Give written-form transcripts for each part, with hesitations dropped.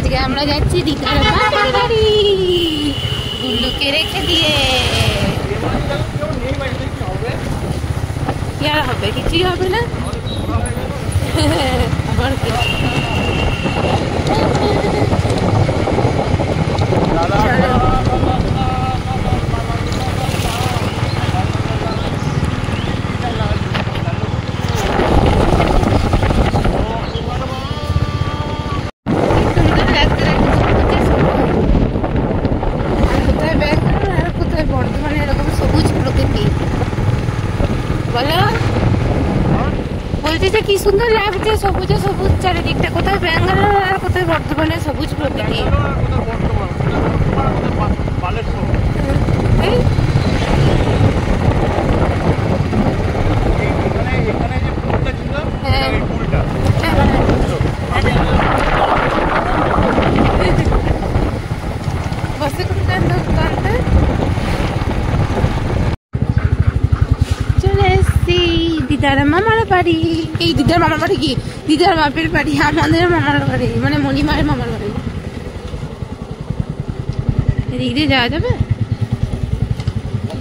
আজকে আমরা যাচ্ছি দিদার বাপের বাড়ি গুল্লুকে রেখে দিয়ে। কি আর হবে, কিছুই হবে না। আবার কি কি সুন্দর লাগছে, সবুজে সবুজ চারিদিকটা। কোথায় ব্যাঙ্গালোর আর কোথায় বর্ধমানে সবুজ প্রকৃতি। দিদার মামার বাড়ি, এই দিদার মামার বাড়ি কি দিদার বাপের বাড়ি, আমাদের মামার বাড়ি মানে মণিমায়ের মামার বাড়ি। এদিক দিয়ে যাওয়া যাবে?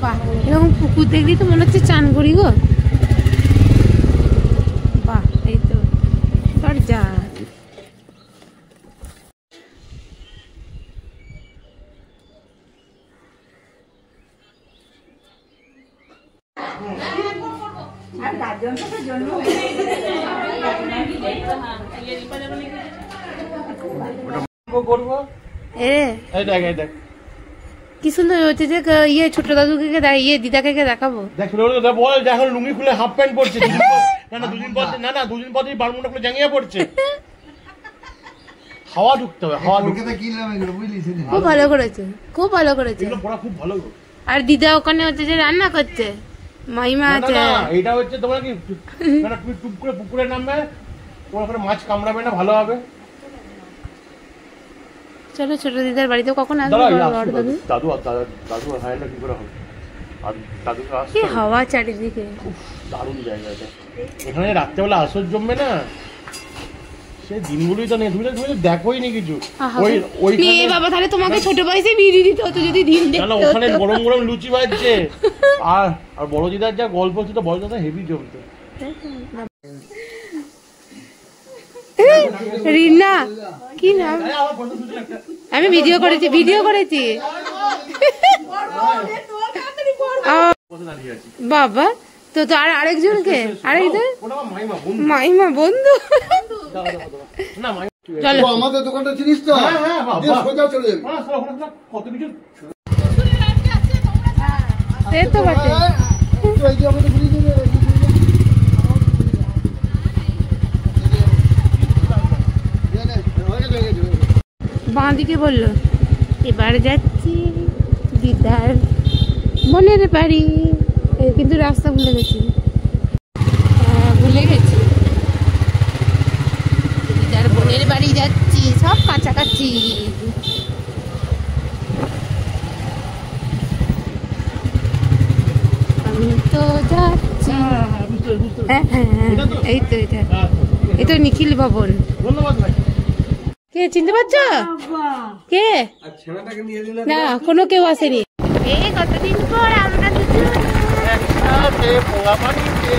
বাহ, এরকম পুকুর দেখলেই তো মনে হচ্ছে চান করি গো। বাহ, এই তো যা কি সুন্দর হচ্ছে যে ইয়ে ছোট দাদুকে ইয়ে দিদাকে দেখাবো। দেখো লুঙ্গি খুলে হাফ প্যান্ট পরছে। দুদিন পর বারমুন্ডা খুলে জাঙ্গিয়া পড়ছে। হাওয়া ঢুকতে হবে, হাওয়া ঢুকতে। খুব ভালো করেছে, খুব ভালো করেছে। খুব ভালো। আর দিদা ওখানে হচ্ছে যে রান্না করছে, মাইমা আছে। এটা হচ্ছে তোমার কি তুমি টুপ করে পুকুরে নামবে, তোমার ওখানে মাছ কামড়াবে না, ভালো হবে। চলো ছোট দিদার বাড়িতে কখন আসবে? দাদু দাদু হয় না কি করে হবে? আর দাদু কি হাওয়া চারিদিকে, দারুণ জায়গা এটা। এখানে রাত্রেবেলা আসর জমবে না, সে দিনগুলোই তো নেই। তুমি তো দেখোই নি কিছু। বাবা তাহলে তোমাকে ছোট বয়সে বিয়ে দিতে হতো যদি দিন দেখতে। ওখানে গরম গরম লুচি বাজছে আর বড় দিদার যা গল্প হচ্ছে, তো বড় দাদা হেভি জমতো। রিনা কি নাম? আমি ভিডিও করেছি বাবা। তো আর আরেকজনকে আরেকজন মাইমা বন্ধু। চলো আমাদের দোকানটা চিনিস তো? সোজা চলে যাবি। সে তো বটে। বাঁ দিকে বললো এবার যাচ্ছি দিদার বোনের বাড়ি, কিন্তু রাস্তা ভুলে গেছি। দিদার বোনের বাড়ি যাচ্ছি, সব কাছাকাছি। আমি তো যাচ্ছি। হ্যাঁ হ্যাঁ হ্যাঁ, এই তো এটা, এই তো নিখিল ভবন। কে চিনতে পারছো? কে? না কোনো কেউ আসেনি। এই কতদিন পর আমরা দুজন একসাথে পোঙা পানিতে।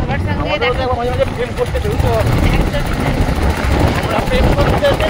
আমার সঙ্গে দেখা প্রেম করতে